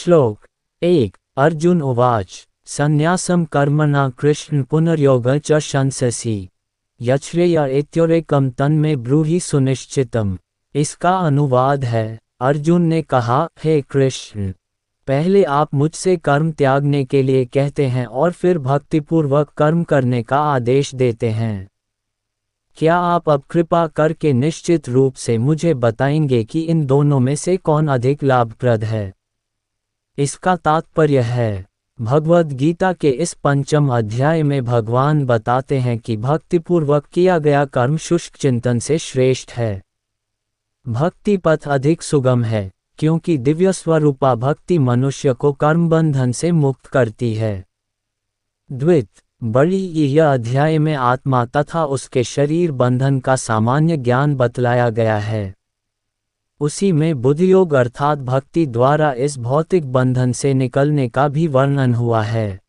श्लोक 1 अर्जुन उवाच संन्यासं कर्मणा कृष्ण पुनर्योगं च शंससि यच्छ्रेय इत्योरेकं तन्मे ब्रूहि सुनिश्चितम्। इसका अनुवाद है, अर्जुन ने कहा, हे कृष्ण, पहले आप मुझसे कर्म त्यागने के लिए कहते हैं और फिर भक्तिपूर्वक कर्म करने का आदेश देते हैं। क्या आप अब कृपा करके निश्चित रूप से मुझे बताएंगे कि इन दोनों में से कौन अधिक लाभप्रद है? इसका तात्पर्य है, भगवद गीता के इस 5 अध्याय में भगवान बताते हैं कि भक्तिपूर्वक किया गया कर्म शुष्क चिंतन से श्रेष्ठ है। भक्ति पथ अधिक सुगम है, क्योंकि दिव्य स्वरूपा भक्ति मनुष्य को कर्मबंधन से मुक्त करती है। द्वित बड़ी यह अध्याय में आत्मा तथा उसके शरीर बंधन का सामान्य ज्ञान बतलाया गया है। उसी में बुद्धियोग अर्थात भक्ति द्वारा इस भौतिक बंधन से निकलने का भी वर्णन हुआ है।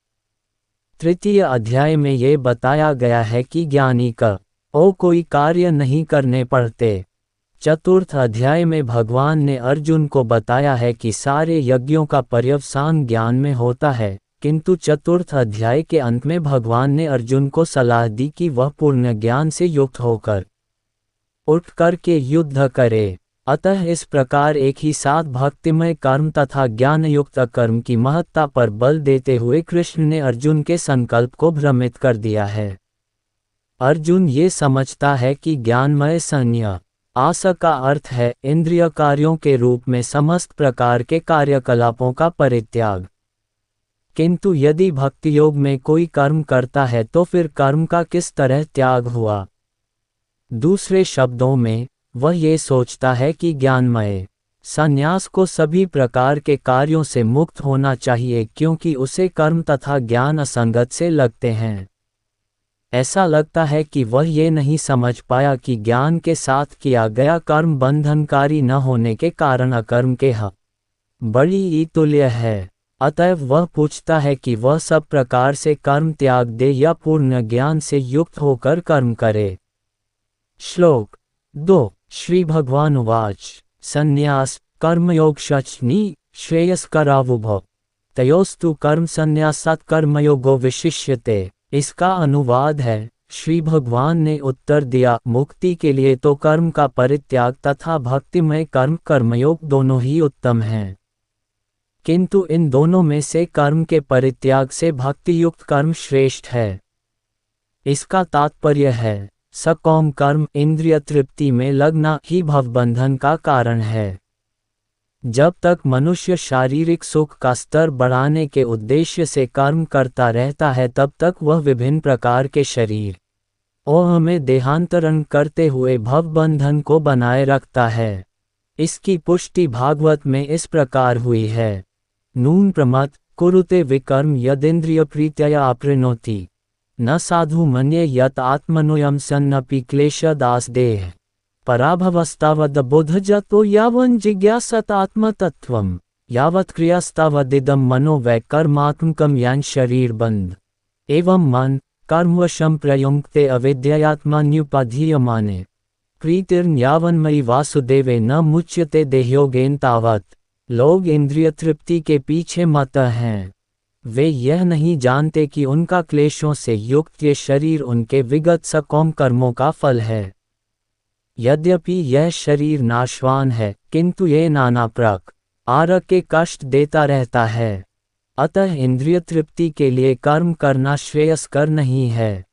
तृतीय अध्याय में ये बताया गया है कि ज्ञानी का कोई कार्य नहीं करने पड़ते। चतुर्थ अध्याय में भगवान ने अर्जुन को बताया है कि सारे यज्ञों का पर्यवसान ज्ञान में होता है, किंतु चतुर्थ अध्याय के अंत में भगवान ने अर्जुन को सलाह दी कि वह पूर्ण ज्ञान से युक्त होकर उठ करके युद्ध करे। अतः इस प्रकार एक ही साथ भक्तिमय कर्म तथा ज्ञानयुक्त कर्म की महत्ता पर बल देते हुए कृष्ण ने अर्जुन के संकल्प को भ्रमित कर दिया है। अर्जुन ये समझता है कि ज्ञानमय संन्यास का अर्थ है इंद्रिय कार्यों के रूप में समस्त प्रकार के कार्यकलापों का परित्याग। किंतु यदि भक्ति योग में कोई कर्म करता है तो फिर कर्म का किस तरह त्याग हुआ? दूसरे शब्दों में, वह ये सोचता है कि ज्ञानमय संन्यास को सभी प्रकार के कार्यों से मुक्त होना चाहिए, क्योंकि उसे कर्म तथा ज्ञान असंगत से लगते हैं। ऐसा लगता है कि वह ये नहीं समझ पाया कि ज्ञान के साथ किया गया कर्म बंधनकारी न होने के कारण अकर्म के बड़ी ही तुल्य है। अतएव वह पूछता है कि वह सब प्रकार से कर्म त्याग दे या पूर्ण ज्ञान से युक्त होकर कर्म करे। श्लोक 2 श्री भगवान उवाच संन्यास कर्मयोग शचनी श्रेयस्करावुभौ तयोस्तु कर्म संन्यासात् कर्मयोगो विशिष्यते। इसका अनुवाद है, श्री भगवान ने उत्तर दिया, मुक्ति के लिए तो कर्म का परित्याग तथा भक्तिमय कर्म कर्मयोग दोनों ही उत्तम हैं, किंतु इन दोनों में से कर्म के परित्याग से भक्तियुक्त कर्म श्रेष्ठ है। इसका तात्पर्य है, सकाम कर्म इंद्रिय तृप्ति में लगना ही भवबंधन का कारण है। जब तक मनुष्य शारीरिक सुख का स्तर बढ़ाने के उद्देश्य से कर्म करता रहता है, तब तक वह विभिन्न प्रकार के शरीर और में देहांतरण करते हुए भवबंधन को बनाए रखता है। इसकी पुष्टि भागवत में इस प्रकार हुई है, नून प्रमत कुरुते विकर्म यदिंद्रिय प्रीत्या आपृणोति न साधु मन्ये यत आत्मनोयम सन्नपि क्लेशदास देह पराभवस्तावद बोधजतो यावन् जिज्ञासत आत्मतत्त्वम् यावत् क्रियास्तावदिदं मनो वै कर्मात्मकं यान् शरीर बंध एवं मन कर्मवशं प्रयुङ्क्ते अविद्ययात्मन्युपाधीयमाने प्रीतिर्न यावन्मयि वासुदेवे न मुच्यते देहयोगेन तावत्। लोग इंद्रिय तृप्ति के पीछे मत हैं। वे यह नहीं जानते कि उनका क्लेशों से युक्त ये शरीर उनके विगत सकाम कर्मों का फल है। यद्यपि यह शरीर नाशवान है, किंतु ये नाना प्रकार के कष्ट देता रहता है। अतः इंद्रिय तृप्ति के लिए कर्म करना श्रेयस्कर नहीं है।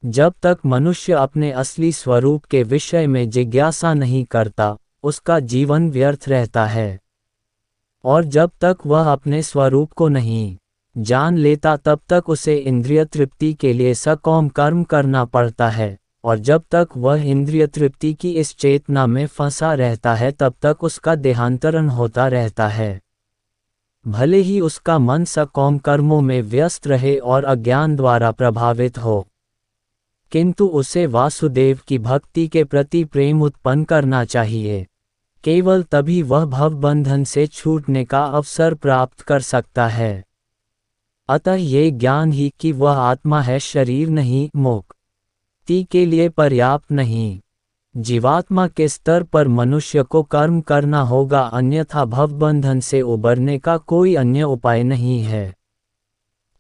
जब तक मनुष्य अपने असली स्वरूप के विषय में जिज्ञासा नहीं करता, उसका जीवन व्यर्थ रहता है। और जब तक वह अपने स्वरूप को नहीं जान लेता, तब तक उसे इंद्रिय तृप्ति के लिए सकाम कर्म करना पड़ता है, और जब तक वह इंद्रिय तृप्ति की इस चेतना में फंसा रहता है, तब तक उसका देहांतरण होता रहता है। भले ही उसका मन सकाम कर्मों में व्यस्त रहे और अज्ञान द्वारा प्रभावित हो, किंतु उसे वासुदेव की भक्ति के प्रति प्रेम उत्पन्न करना चाहिए। केवल तभी वह भवबंधन से छूटने का अवसर प्राप्त कर सकता है। अतः ये ज्ञान ही कि वह आत्मा है, शरीर नहीं, मुक्ति के लिए पर्याप्त नहीं। जीवात्मा के स्तर पर मनुष्य को कर्म करना होगा, अन्यथा भवबंधन से उबरने का कोई अन्य उपाय नहीं है।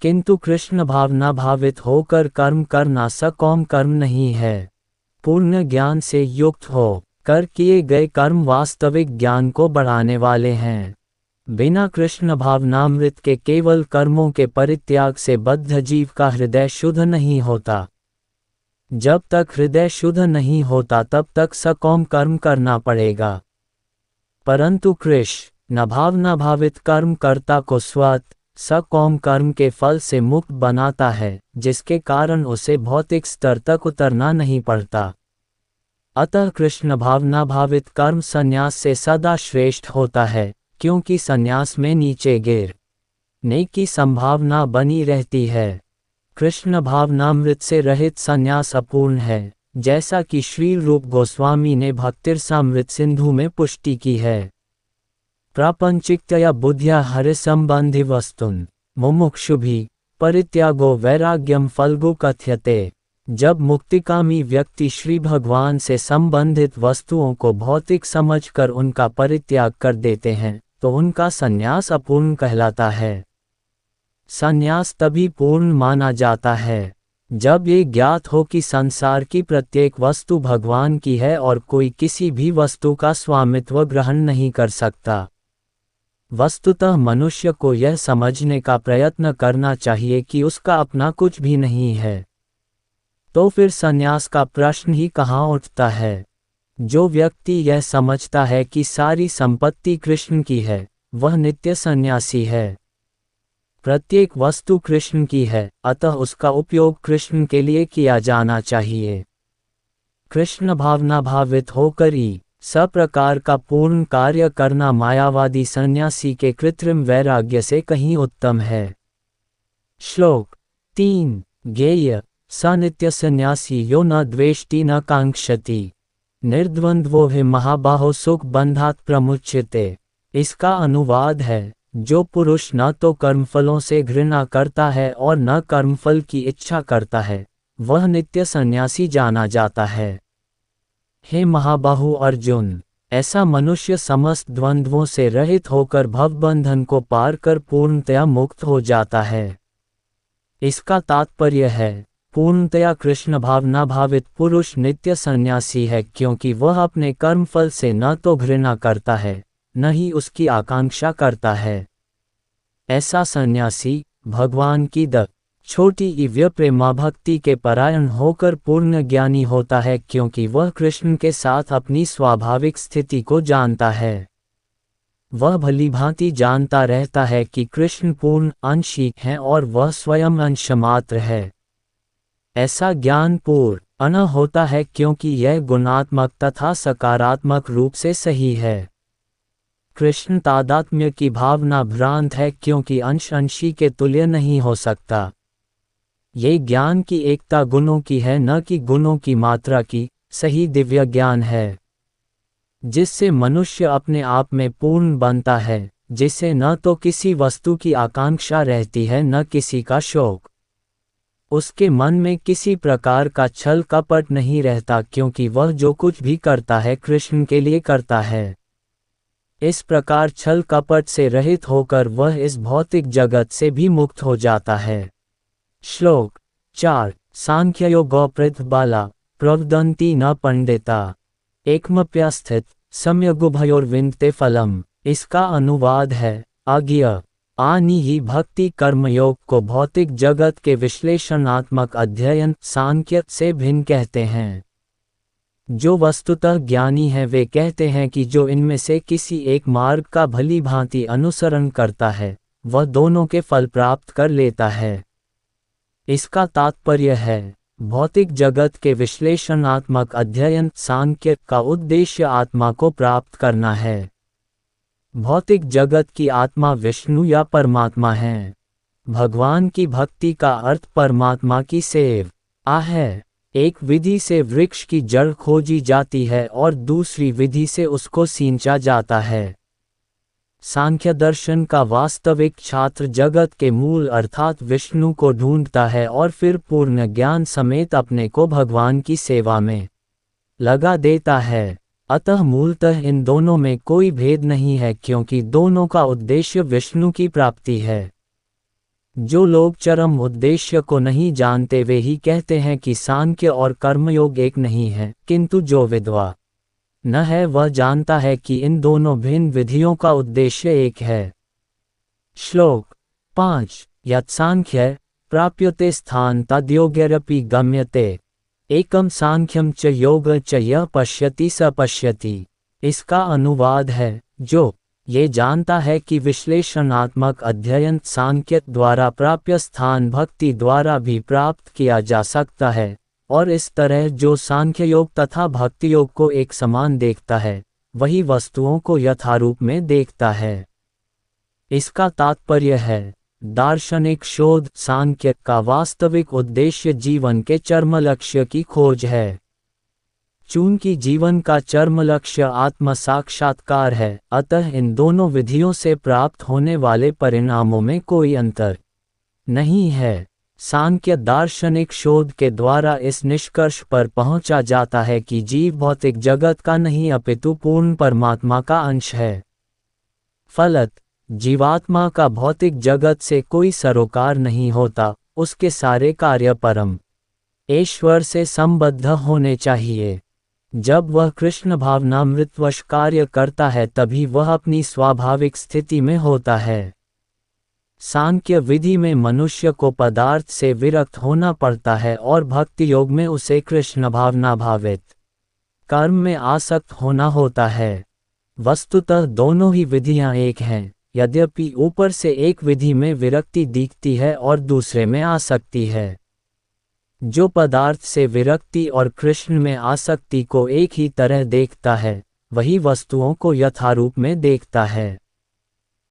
किंतु कृष्ण भावना भावित होकर कर्म करना सकौम कर्म नहीं है। पूर्ण ज्ञान से युक्त हो कर किए गए कर्म वास्तविक ज्ञान को बढ़ाने वाले हैं। बिना कृष्ण भावनामृत के केवल कर्मों के परित्याग से बद्ध जीव का हृदय शुद्ध नहीं होता। जब तक हृदय शुद्ध नहीं होता तब तक सकौम कर्म करना पड़ेगा। परंतु कृष्ण भावना भावित कर्म कर्ता को स्वत सकौम कर्म के फल से मुक्त बनाता है, जिसके कारण उसे भौतिक स्तर तक उतरना नहीं पड़ता। अतः कृष्ण भावना भावित कर्म संन्यास से सदा श्रेष्ठ होता है, क्योंकि संन्यास में नीचे गिरने की संभावना बनी रहती है। कृष्ण भावनामृत से रहित संन्यास अपूर्ण है, जैसा कि श्री रूप गोस्वामी ने भक्तिरसामृत सिंधु में पुष्टि की है। प्रापंचिकतया बुद्ध्या हरि संबंधी वस्तुन मुमुक्षुभि परित्यागो वैराग्यम फल्गु कथ्यते। जब मुक्तिकामी व्यक्ति श्री भगवान से संबंधित वस्तुओं को भौतिक समझकर उनका परित्याग कर देते हैं, तो उनका संन्यास अपूर्ण कहलाता है। संन्यास तभी पूर्ण माना जाता है जब ये ज्ञात हो कि संसार की प्रत्येक वस्तु भगवान की है और कोई किसी भी वस्तु का स्वामित्व ग्रहण नहीं कर सकता। वस्तुतः मनुष्य को यह समझने का प्रयत्न करना चाहिए कि उसका अपना कुछ भी नहीं है। तो फिर संन्यास का प्रश्न ही कहाँ उठता है। जो व्यक्ति यह समझता है कि सारी संपत्ति कृष्ण की है, वह नित्य सन्यासी है। प्रत्येक वस्तु कृष्ण की है, अतः उसका उपयोग कृष्ण के लिए किया जाना चाहिए। कृष्ण भावना भावित होकर ही सब प्रकार का पूर्ण कार्य करना मायावादी सन्यासी के कृत्रिम वैराग्य से कहीं उत्तम है। श्लोक 3 गेय स नित्य सन्यासी यो न द्वेष्टि न कांक्षति निर्द्वंद्वो हि महाबाहो सुख बंधात प्रमुच्यते। इसका अनुवाद है, जो पुरुष न तो कर्मफलों से घृणा करता है और न कर्मफल की इच्छा करता है, वह नित्य सन्यासी जाना जाता है। हे महाबाहु अर्जुन, ऐसा मनुष्य समस्त द्वंद्वों से रहित होकर भवबंधन को पार कर पूर्णतया मुक्त हो जाता है। इसका तात्पर्य है, पूर्णतया कृष्ण भावना भावित पुरुष नित्य सन्यासी है, क्योंकि वह अपने कर्मफल से न तो घृणा करता है, न ही उसकी आकांक्षा करता है। ऐसा सन्यासी भगवान की छोटी दिव्य प्रेमा भक्ति के परायण होकर पूर्ण ज्ञानी होता है, क्योंकि वह कृष्ण के साथ अपनी स्वाभाविक स्थिति को जानता है। वह भलीभांति जानता रहता है कि कृष्ण पूर्ण अंशी हैं और वह स्वयं अंशमात्र है। ऐसा ज्ञान पूर्ण होता है क्योंकि यह गुणात्मक तथा सकारात्मक रूप से सही है। कृष्ण तादात्म्य की भावना भ्रांत है, क्योंकि अंश अंशी के तुल्य नहीं हो सकता। ये ज्ञान की एकता गुणों की है, न कि गुणों की मात्रा की। सही दिव्य ज्ञान है जिससे मनुष्य अपने आप में पूर्ण बनता है, जिसे न तो किसी वस्तु की आकांक्षा रहती है, न किसी का शोक। उसके मन में किसी प्रकार का छल कपट नहीं रहता, क्योंकि वह जो कुछ भी करता है कृष्ण के लिए करता है। इस प्रकार छल कपट से रहित होकर वह इस भौतिक जगत से भी मुक्त हो जाता है। श्लोक 4 सांख्ययोगो प्रतिबाला प्रवदन्ति न पंडिता एकमप्यस्थित सम्यगुभयोर्विन्दते फलम। इसका अनुवाद है, अज्ञ आनी ही भक्ति कर्मयोग को भौतिक जगत के विश्लेषणात्मक अध्ययन सांख्य से भिन्न कहते हैं। जो वस्तुतः ज्ञानी है वे कहते हैं कि जो इनमें से किसी एक मार्ग का भली भांति अनुसरण करता है, वह दोनों के फल प्राप्त कर लेता है। इसका तात्पर्य है, भौतिक जगत के विश्लेषणात्मक अध्ययन सांख्य का उद्देश्य आत्मा को प्राप्त करना है। भौतिक जगत की आत्मा विष्णु या परमात्मा है। भगवान की भक्ति का अर्थ परमात्मा की सेवा है। एक विधि से वृक्ष की जड़ खोजी जाती है और दूसरी विधि से उसको सींचा जाता है। सांख्य दर्शन का वास्तविक छात्र जगत के मूल अर्थात विष्णु को ढूंढता है और फिर पूर्ण ज्ञान समेत अपने को भगवान की सेवा में लगा देता है। अतः मूलतः इन दोनों में कोई भेद नहीं है क्योंकि दोनों का उद्देश्य विष्णु की प्राप्ति है। जो लोग चरम उद्देश्य को नहीं जानते वे ही कहते हैं कि सांख्य और कर्मयोग एक नहीं है, किंतु जो विद्वान न है वह जानता है कि इन दोनों भिन्न विधियों का उद्देश्य एक है। श्लोक 5 यत्सांख्य प्राप्यते स्थान तद्योगैरपि गम्यते एकम सांख्यम च योग च यः पश्यति स पश्यति। इसका अनुवाद है, जो ये जानता है कि विश्लेषणात्मक अध्ययन सांख्य द्वारा प्राप्य स्थान भक्ति द्वारा भी प्राप्त किया जा सकता है, और इस तरह जो सांख्य योग तथा भक्ति योग को एक समान देखता है, वही वस्तुओं को यथारूप में देखता है। इसका तात्पर्य है, दार्शनिक शोध सांख्य का वास्तविक उद्देश्य जीवन के चरम लक्ष्य की खोज है। चूंकि जीवन का चरम लक्ष्य आत्म साक्षात्कार है, अतः इन दोनों विधियों से प्राप्त होने वाले परिणामों में कोई अंतर नहीं है। सांख्य दार्शनिक शोध के द्वारा इस निष्कर्ष पर पहुंचा जाता है कि जीव भौतिक जगत का नहीं अपितु पूर्ण परमात्मा का अंश है। फलत जीवात्मा का भौतिक जगत से कोई सरोकार नहीं होता, उसके सारे कार्य परम ईश्वर से संबद्ध होने चाहिए। जब वह कृष्ण भावनामृतवश कार्य करता है तभी वह अपनी स्वाभाविक स्थिति में होता है। सांख्य विधि में मनुष्य को पदार्थ से विरक्त होना पड़ता है और भक्ति योग में उसे कृष्ण भावना भावित कर्म में आसक्त होना होता है। वस्तुतः दोनों ही विधियां एक हैं, यद्यपि ऊपर से एक विधि में विरक्ति दिखती है और दूसरे में आसक्ति है। जो पदार्थ से विरक्ति और कृष्ण में आसक्ति को एक ही तरह देखता है, वही वस्तुओं को यथारूप में देखता है।